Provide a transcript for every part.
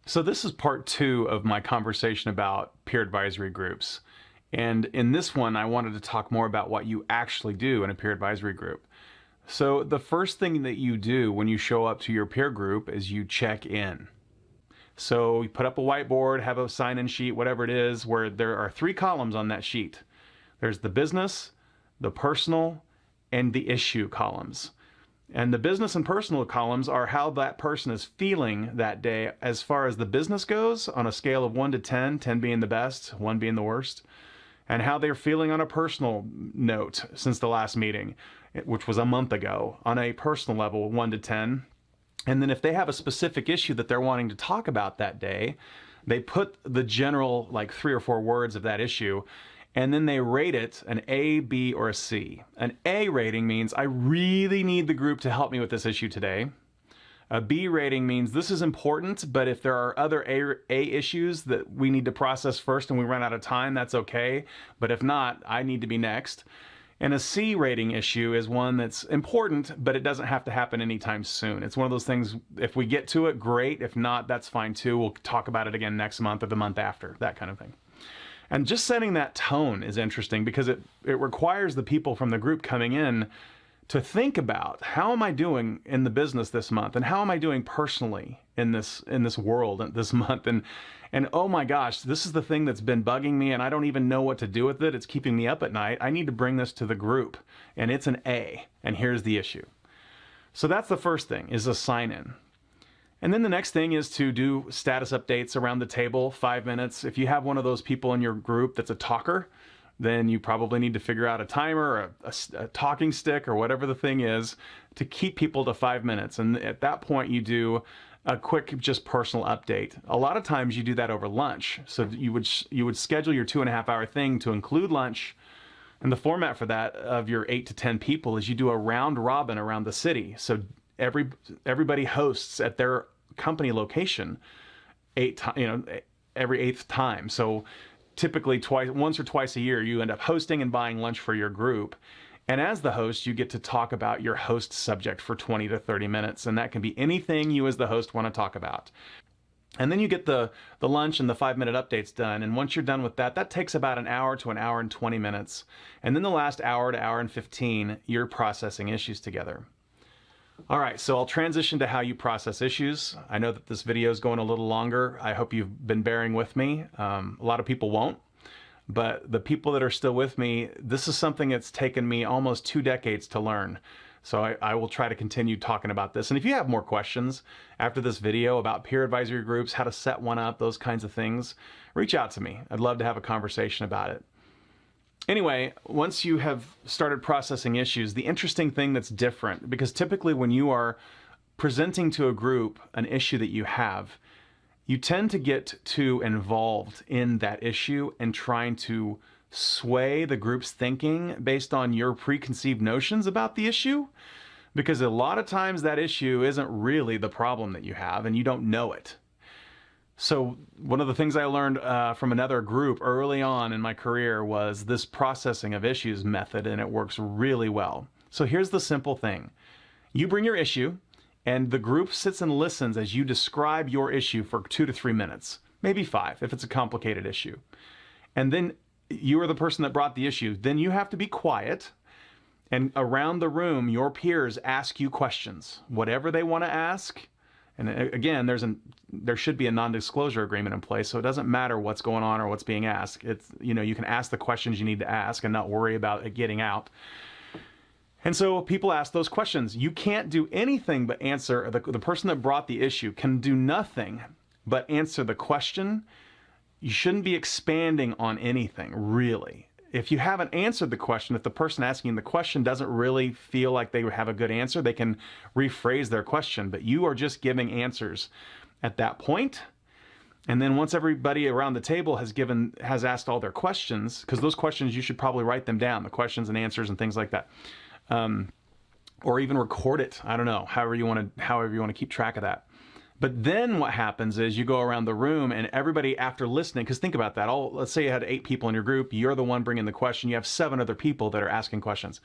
So this is part two of my conversation about peer advisory groups. And in this one, I wanted to talk more about what you actually do in a peer advisory group. So the first thing that you do when you show up to your peer group is you check in. So you put up a whiteboard, have a sign-in sheet, whatever it is, where there are three columns on that sheet. There's the business, the personal, and the issue columns. And the business and personal columns are how that person is feeling that day as far as the business goes on a scale of 1 to 10, 10 being the best, 1 being the worst, and how they're feeling on a personal note since the last meeting, which was a month ago, on a personal level, 1 to 10. And then if they have a specific issue that they're wanting to talk about that day, they put the general, like 3 or 4 words of that issue, and then they rate it an A, B, or a C. An A rating means I really need the group to help me with this issue today. A B rating means this is important, but if there are other A issues that we need to process first and we run out of time, that's okay. But if not, I need to be next. And a C rating issue is one that's important, but it doesn't have to happen anytime soon. It's one of those things, if we get to it, great. If not, that's fine too. We'll talk about it again next month or the month after, that kind of thing. And just setting that tone is interesting because it requires the people from the group coming in to think about, how am I doing in the business this month, and how am I doing personally in this world this month, and oh my gosh, this is the thing that's been bugging me and I don't even know what to do with it. It's keeping me up at night. I need to bring this to the group, and it's an A, and here's the issue. So that's the first thing, is a sign in. And then the next thing is to do status updates around the table, 5 minutes. If you have one of those people in your group that's a talker, then you probably need to figure out a timer, a talking stick, or whatever the thing is, to keep people to 5 minutes. And at that point, you do a quick, just personal update. A lot of times you do that over lunch. So you would schedule your 2.5-hour thing to include lunch. And the format for that of your 8 to 10 people is you do a round robin around the city. So everybody hosts at their company location every 8th time. So typically once or twice a year, you end up hosting and buying lunch for your group. And as the host, you get to talk about your host subject for 20 to 30 minutes. And that can be anything you as the host want to talk about. And then you get the lunch and the 5-minute updates done. And once you're done with that, that takes about an hour to an hour and 20 minutes. And then the last hour to hour and 15, you're processing issues together. All right, so I'll transition to how you process issues. I know that this video is going a little longer. I hope you've been bearing with me. A lot of people won't, but the people that are still with me, this is something that's taken me almost 2 decades to learn. So I will try to continue talking about this. And if you have more questions after this video about peer advisory groups, how to set one up, those kinds of things, reach out to me. I'd love to have a conversation about it. Anyway, once you have started processing issues, the interesting thing that's different, because typically when you are presenting to a group an issue that you have, you tend to get too involved in that issue and trying to sway the group's thinking based on your preconceived notions about the issue, because a lot of times that issue isn't really the problem that you have and you don't know it. So one of the things I learned from another group early on in my career was this processing of issues method, and it works really well. So here's the simple thing. You bring your issue, and the group sits and listens as you describe your issue for 2 to 3 minutes, maybe 5 if it's a complicated issue. And then you are the person that brought the issue. Then you have to be quiet, and around the room, your peers ask you questions, whatever they want to ask. And again, there should be a non-disclosure agreement in place, so it doesn't matter what's going on or what's being asked. It's, you can ask the questions you need to ask and not worry about it getting out. And so people ask those questions. You can't do anything but answer. The person that brought the issue can do nothing but answer the question. You shouldn't be expanding on anything, really. If you haven't answered the question, if the person asking the question doesn't really feel like they have a good answer, they can rephrase their question, but you are just giving answers at that point. And then once everybody around the table has asked all their questions, because those questions, you should probably write them down, the questions and answers and things like that. Or even record it. I don't know, however you want to keep track of that. But then what happens is you go around the room and everybody, after listening, because think about that, let's say you had 8 people in your group, you're the one bringing the question, you have 7 other people that are asking questions.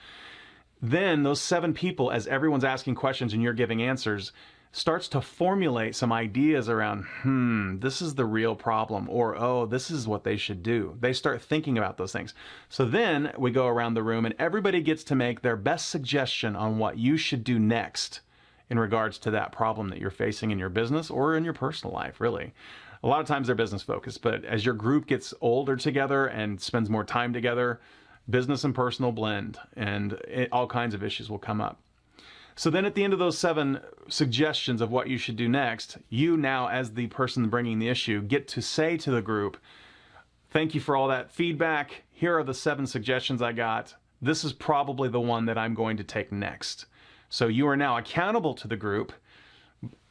Then those 7 people, as everyone's asking questions and you're giving answers, starts to formulate some ideas around, this is the real problem, or, oh, this is what they should do. They start thinking about those things. So then we go around the room and everybody gets to make their best suggestion on what you should do next in regards to that problem that you're facing in your business or in your personal life, really. A lot of times they're business focused, but as your group gets older together and spends more time together, business and personal blend, and all kinds of issues will come up. So then at the end of those 7 suggestions of what you should do next, you now, as the person bringing the issue, get to say to the group, thank you for all that feedback. Here are the 7 suggestions I got. This is probably the one that I'm going to take next. So you are now accountable to the group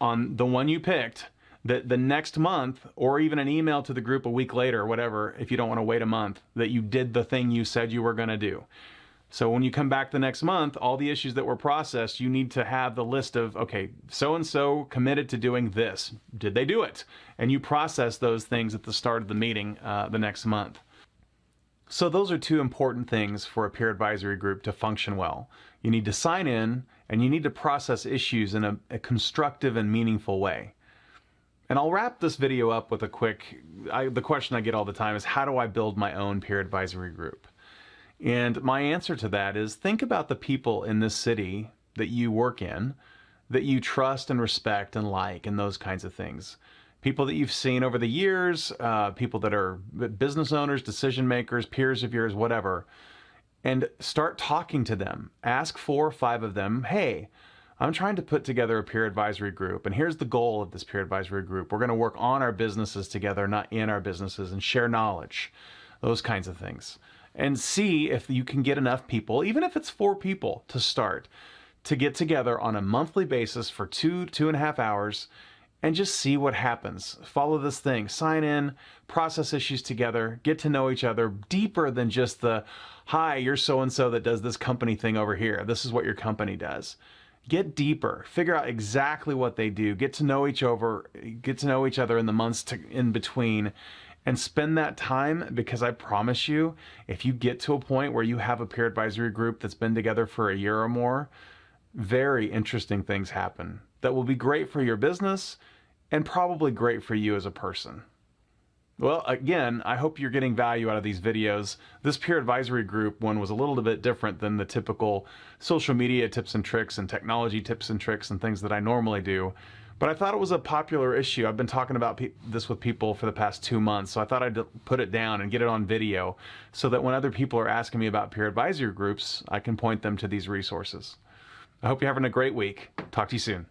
on the one you picked, that the next month, or even an email to the group a week later, or whatever, if you don't want to wait a month, that you did the thing you said you were going to do. So when you come back the next month, all the issues that were processed, you need to have the list of, okay, so-and-so committed to doing this. Did they do it? And you process those things at the start of the meeting the next month. So those are 2 important things for a peer advisory group to function well. You need to sign in, and you need to process issues in a constructive and meaningful way. And I'll wrap this video up with a quick, the question I get all the time is, how do I build my own peer advisory group? And my answer to that is, think about the people in this city that you work in, that you trust and respect and like, and those kinds of things. People that you've seen over the years, people that are business owners, decision makers, peers of yours, whatever. And start talking to them. Ask 4 or 5 of them, hey, I'm trying to put together a peer advisory group, and here's the goal of this peer advisory group. We're going to work on our businesses together, not in our businesses, and share knowledge, those kinds of things. And see if you can get enough people, even if it's 4 people to start, to get together on a monthly basis for 2.5 hours, and just see what happens. Follow this thing, sign in, process issues together, get to know each other deeper than just the, hi, you're so-and-so that does this company thing over here. This is what your company does. Get deeper, figure out exactly what they do, get to know each other in the months in between, and spend that time, because I promise you, if you get to a point where you have a peer advisory group that's been together for a year or more, very interesting things happen that will be great for your business and probably great for you as a person. Well, again, I hope you're getting value out of these videos. This peer advisory group one was a little bit different than the typical social media tips and tricks and technology tips and tricks and things that I normally do. But I thought it was a popular issue. I've been talking about this with people for the past 2 months, so I thought I'd put it down and get it on video so that when other people are asking me about peer advisory groups, I can point them to these resources. I hope you're having a great week. Talk to you soon.